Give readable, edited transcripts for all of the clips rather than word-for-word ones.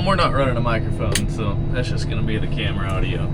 we're not running a microphone, so that's just gonna be the camera audio.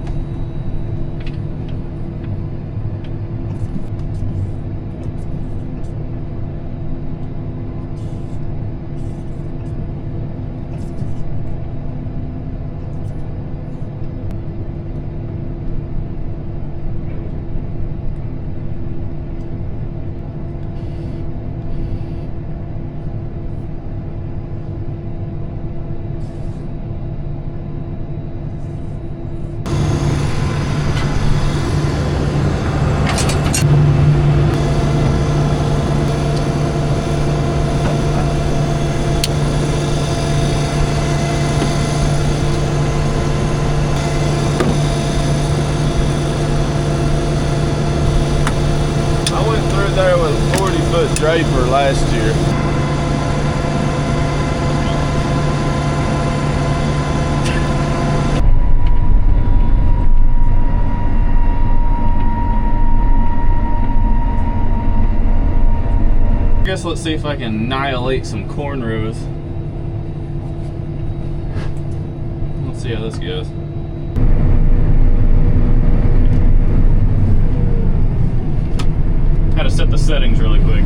There was a 40-foot draper last year. I guess let's see if I can annihilate some cornrows. Let's see how this goes. Had to set the settings really quick.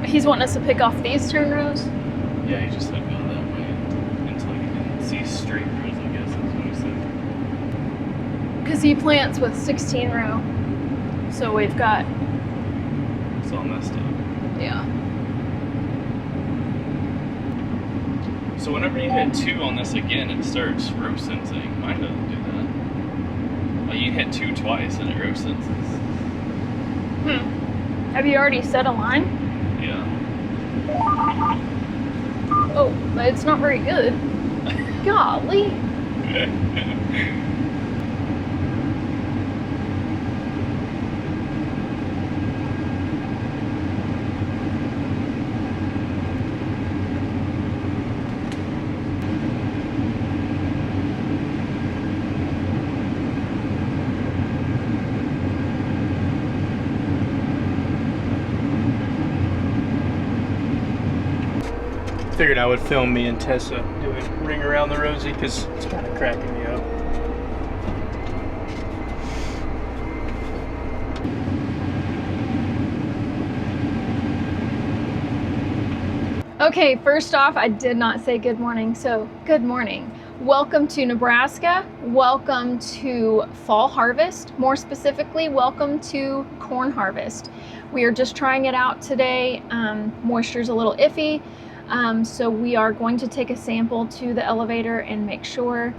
He's wanting us to pick off these turn rows? Yeah, he just said go that way until you can see straight rows, I guess that's what he said. Because he plants with 16 row. So we've got... It's all messed up. Yeah. So whenever you hit 2 on this again, it starts row sensing. Mine doesn't do that. Like you hit 2 twice and it row senses. Have you already set a line? Yeah. Oh, but it's not very good. Golly. Figured I would film me and Tessa doing Ring Around the Rosie because it's kind of cracking me up. Okay, first off, I did not say good morning, so good morning. Welcome to Nebraska. Welcome to fall harvest. More specifically, welcome to corn harvest. We are just trying it out today. Moisture's a little iffy. So we are going to take a sample to the elevator and make sure.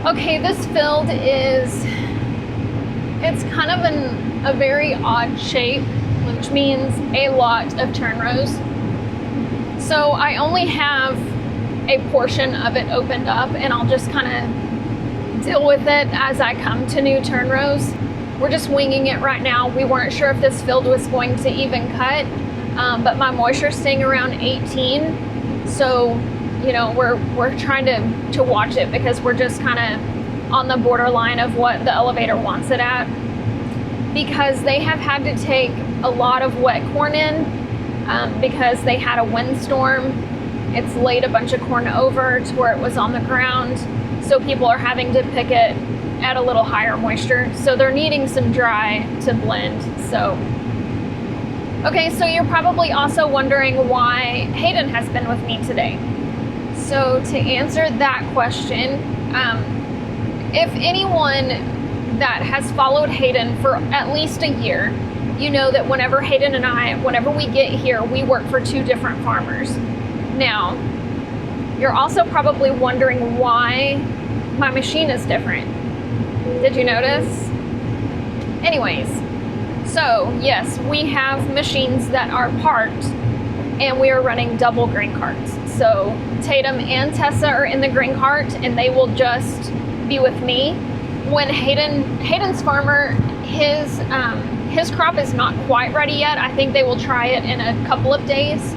Okay, this field it's kind of a very odd shape, which means a lot of turn rows. So I only have a portion of it opened up, and I'll just kind of deal with it as I come to new turn rows. We're just winging it right now. We weren't sure if this field was going to even cut, but my moisture's staying around 18. So, you know, we're trying to watch it because we're just kind of on the borderline of what the elevator wants it at. because they have had to take a lot of wet corn in because they had a windstorm. It's laid a bunch of corn over to where it was on the ground. So people are having to pick it at a little higher moisture. So they're needing some dry to blend. So, okay, so you're probably also wondering why Hayden has been with me today. So to answer that question, if anyone that has followed Hayden for at least a year, you know that whenever Hayden and I, whenever we get here, we work for two different farmers. Now, you're also probably wondering why my machine is different. Did you notice? Anyways, so yes, we have machines that are parked and we are running double grain carts. So Tatum and Tessa are in the grain cart and they will just be with me. When Hayden's farmer, his crop is not quite ready yet. I think they will try it in a couple of days.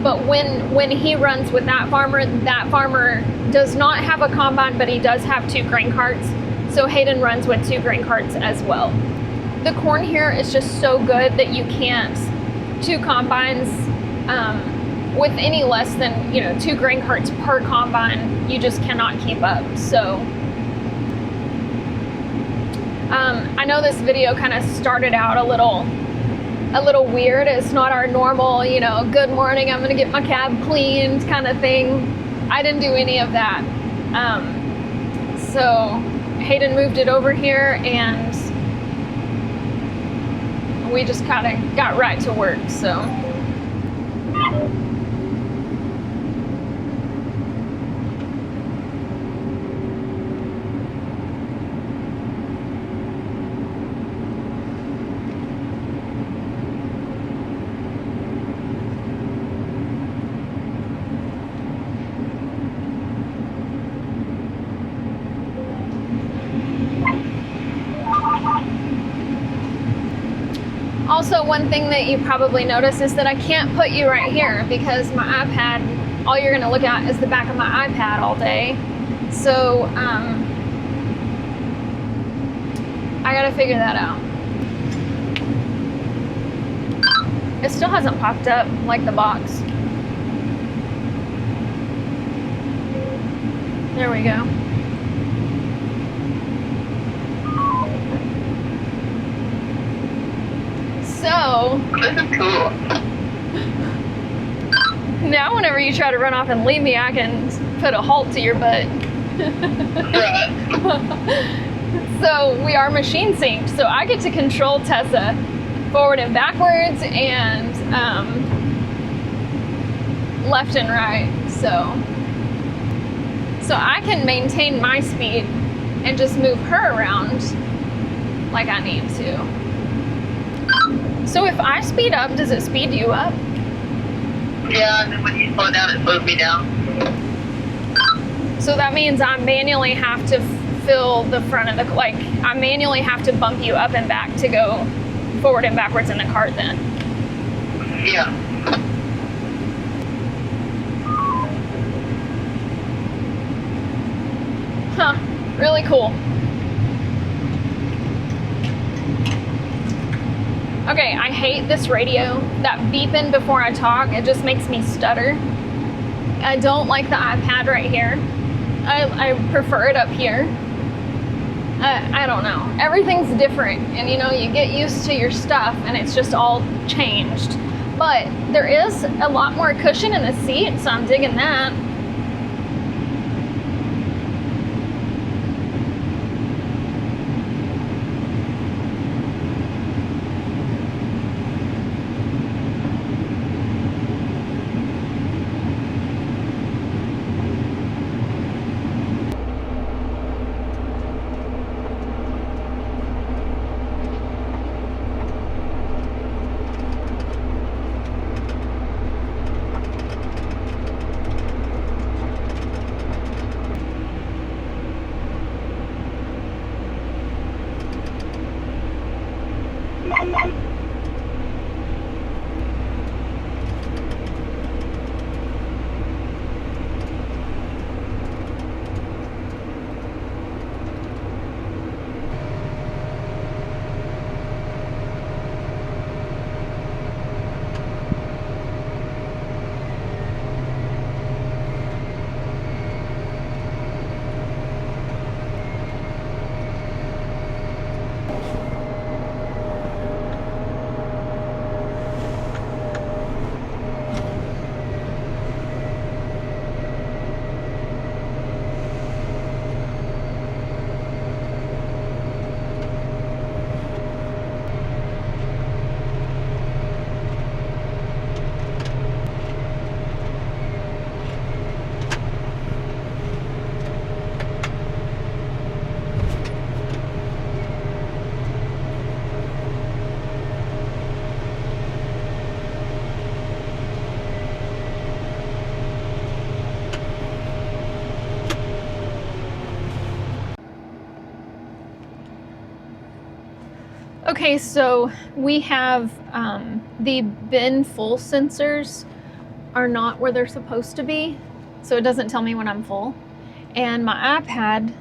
But when he runs with that farmer does not have a combine, but he does have two grain carts. So Hayden runs with two grain carts as well. The corn here is just so good that you can't, two combines with any less than, two grain carts per combine, you just cannot keep up. So I know this video kind of started out a little weird. It's not our normal, good morning, I'm gonna get my cab cleaned kind of thing. I didn't do any of that. So Hayden moved it over here and we just kind of got right to work, so. Also, one thing that you probably notice is that I can't put you right here because my iPad, all you're going to look at is the back of my iPad all day. So, I got to figure that out. It still hasn't popped up like the box. There we go. So, this is cool. Now whenever you try to run off and leave me, I can put a halt to your butt. Right. So we are machine synced. So I get to control Tessa forward and backwards and left and right. So I can maintain my speed and just move her around like I need to. So if I speed up, does it speed you up? Yeah, and then when you slow down, it slows me down. So that means I manually have to fill the front of the, I manually have to bump you up and back to go forward and backwards in the cart then. Yeah. Huh, really cool. Okay, I hate this radio, that beeping before I talk, it just makes me stutter. I don't like the iPad right here. I prefer it up here. I don't know. Everything's different and you get used to your stuff and it's just all changed. But there is a lot more cushion in the seat, so I'm digging that. Okay, so we have the bin full sensors are not where they're supposed to be, so it doesn't tell me when I'm full. And my iPad,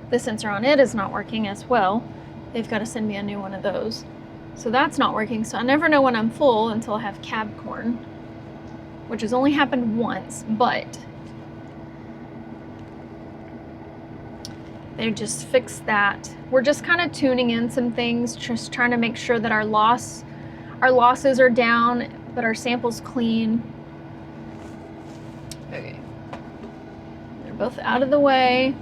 the sensor on it is not working as well. They've got to send me a new one of those. So that's not working, so I never know when I'm full until I have cab corn, which has only happened once, but they just fixed that. We're just kind of tuning in some things, just trying to make sure that our losses are down, that our sample's clean. Okay. They're both out of the way.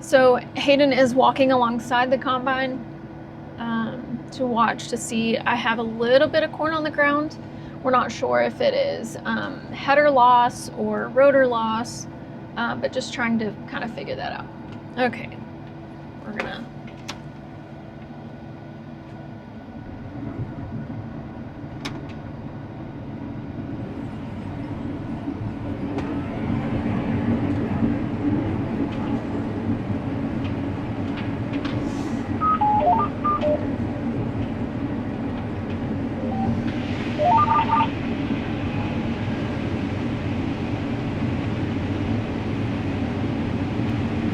So Hayden is walking alongside the combine to watch to see. I have a little bit of corn on the ground. We're not sure if it is header loss or rotor loss, but just trying to kind of figure that out. Okay, we're gonna.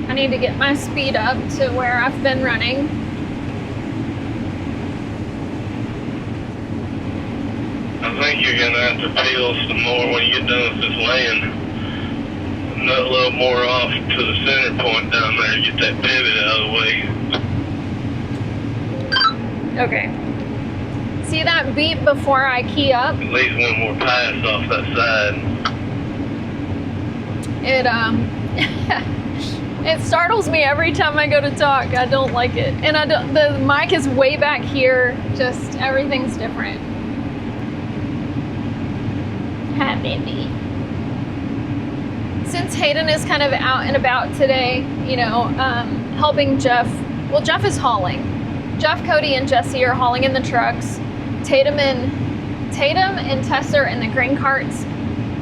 I need to get my speed up to where I've been running. I think you're gonna have to peel some more when you get done with this land. Nut a little more off to the center point down there, get that pivot out of the way. Okay. See that beep before I key up? At least one more pass off that side. It it startles me every time I go to talk. I don't like it. And the mic is way back here. Just everything's different. Hi, baby. Since Hayden is kind of out and about today, you know, helping Jeff. Well, Jeff is hauling. Jeff, Cody, and Jesse are hauling in the trucks. Tatum and Tessa are in the grain carts.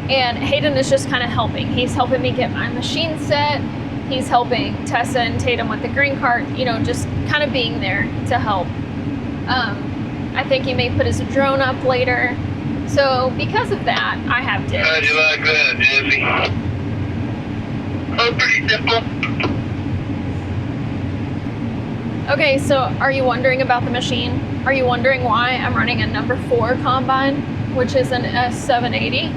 And Hayden is just kind of helping. He's helping me get my machine set. He's helping Tessa and Tatum with the green cart, you know, just kind of being there to help. I think he may put his drone up later. So because of that, I have dibs. How'd you like that, Jesse? Oh, pretty simple. Okay, so are you wondering about the machine? Are you wondering why I'm running a number 4 combine, which is an S780?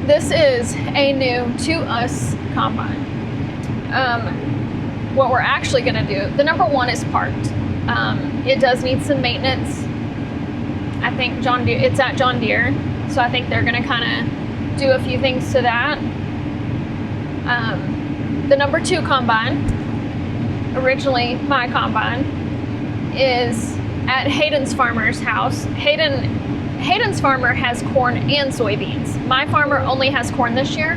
This is a new to us combine. What we're actually gonna do, the number 1 is parked. It does need some maintenance. I think John Deere, it's at John Deere, so I think they're gonna kind of do a few things to that. The number 2 combine, originally my combine, is at Hayden's farmer's house. Hayden's farmer has corn and soybeans. My farmer only has corn this year.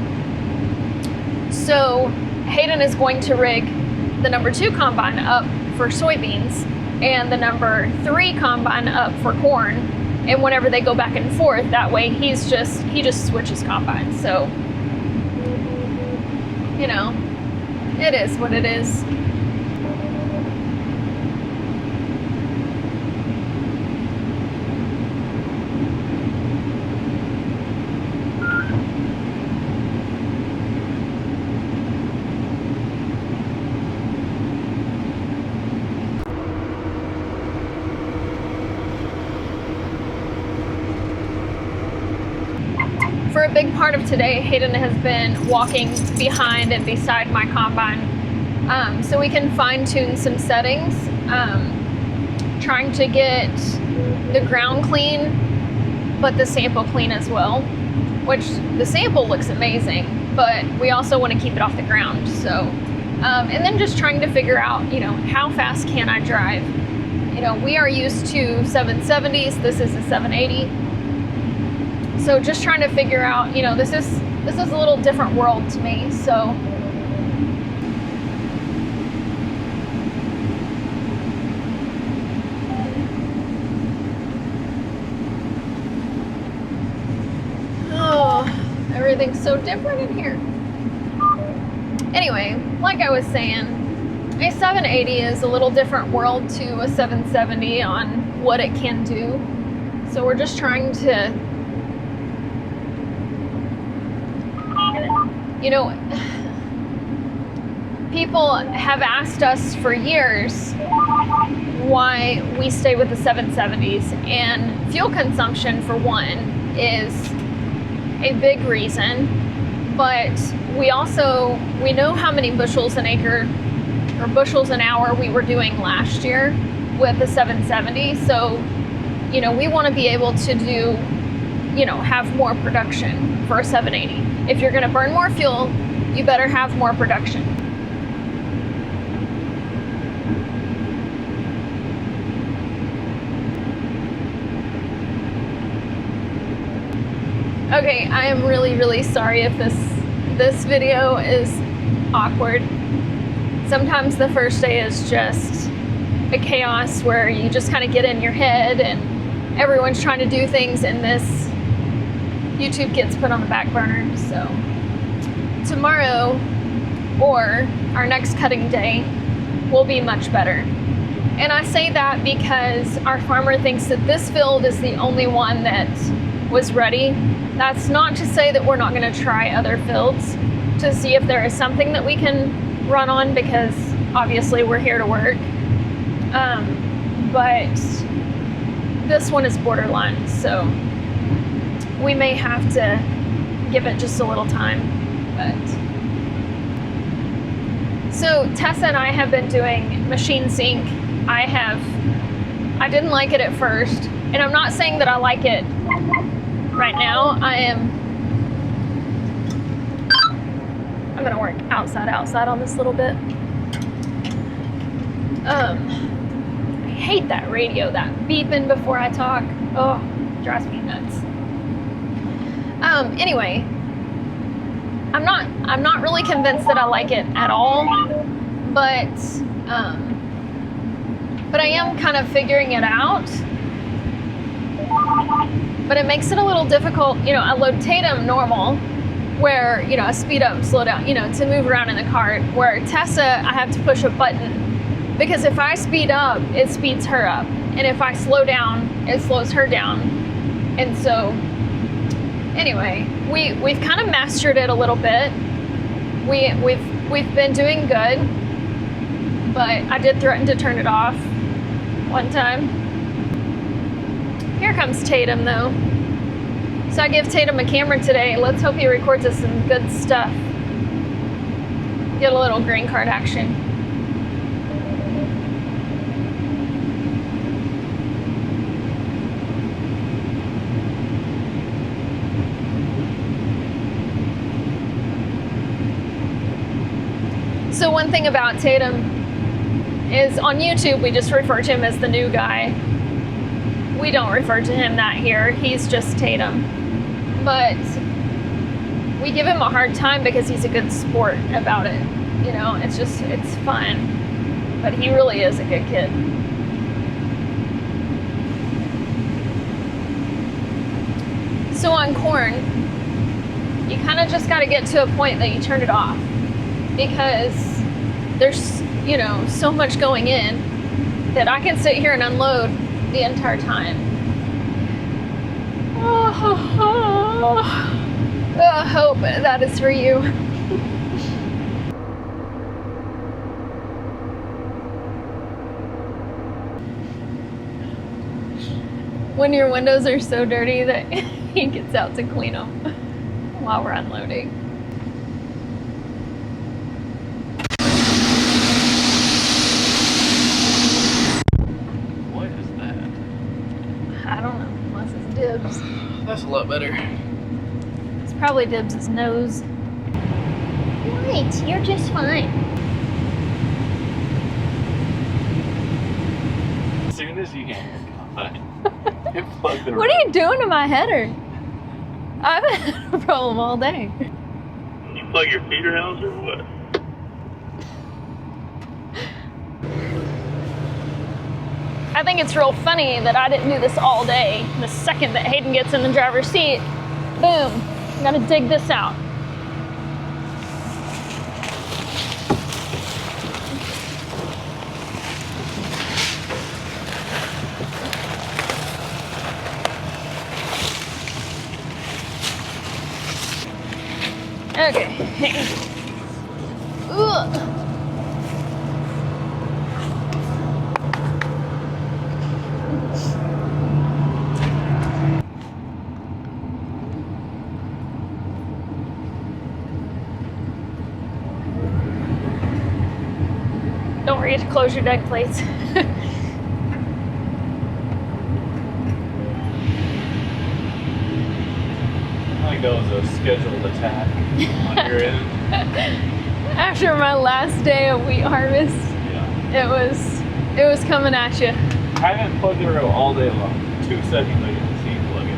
So Hayden is going to rig the number 2 combine up for soybeans and the number 3 combine up for corn. And whenever they go back and forth, that way he just switches combines. So, you know, it is what it is. For a big part of today, Hayden has been walking behind and beside my combine, so we can fine tune some settings, trying to get the ground clean, but the sample clean as well, which the sample looks amazing, but we also want to keep it off the ground. So, and then just trying to figure out, you know, how fast can I drive? You know, we are used to 770s. This is a 780. So just trying to figure out, you know, this is a little different world to me. So oh, everything's so different in here. Anyway, like I was saying, a 780 is a little different world to a 770 on what it can do. So we're just trying to, you know, people have asked us for years why we stay with the 770s, and fuel consumption for one is a big reason, but we know how many bushels an acre or bushels an hour we were doing last year with the 770. So, you know, we want to be able to do, you know, have more production for a 780. If you're going to burn more fuel, you better have more production. Okay, I am really, really sorry if this video is awkward. Sometimes the first day is just a chaos where you just kind of get in your head and everyone's trying to do things, and this YouTube gets put on the back burner. So tomorrow or our next cutting day will be much better. And I say that because our farmer thinks that this field is the only one that was ready. That's not to say that we're not going to try other fields to see if there is something that we can run on, because obviously we're here to work. But this one is borderline, so we may have to give it just a little time. But so Tessa and I have been doing machine sync. I didn't like it at first, and I'm not saying that I like it right now. I'm gonna work outside on this little bit. I hate that radio, that beeping before I talk. Oh, drives me nuts. Anyway, I'm not really convinced that I like it at all, but I am kind of figuring it out. But it makes it a little difficult. You know, I load Tatum normal, where, you know, I speed up, slow down, you know, to move around in the cart, where Tessa, I have to push a button, because if I speed up, it speeds her up, and if I slow down, it slows her down. And so anyway, we've kind of mastered it a little bit. We've been doing good, but I did threaten to turn it off one time. Here comes Tatum though. So I give Tatum a camera today. Let's hope he records us some good stuff. Get a little green card action. So one thing about Tatum is on YouTube, we just refer to him as the new guy. We don't refer to him that here. He's just Tatum. But we give him a hard time because he's a good sport about it. You know, it's fun. But he really is a good kid. So on corn, you kind of just got to get to a point that you turn it off, because there's, you know, so much going in that I can sit here and unload the entire time. I hope that is for you. When your windows are so dirty that he gets out to clean them while we're unloading. What is that? I don't know, unless it's Dibs. That's a lot better. It's probably Dibs' nose. Right, you're just fine. As soon as you it plugged What are you doing to my header? I've had a problem all day. You plug your feeder house or what? I think it's real funny that I didn't do this all day. The second that Hayden gets in the driver's seat, boom, gotta dig this out. Okay. Ugh. Don't forget to close your deck plates. I think that was a scheduled attack on your end. After my last day of wheat harvest, Yeah. it was coming at you. I haven't plugged the row all day long. 2 seconds I get to see you plug it.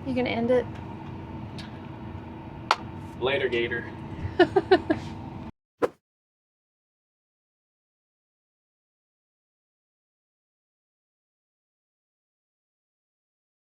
You can end it. Later, Gator.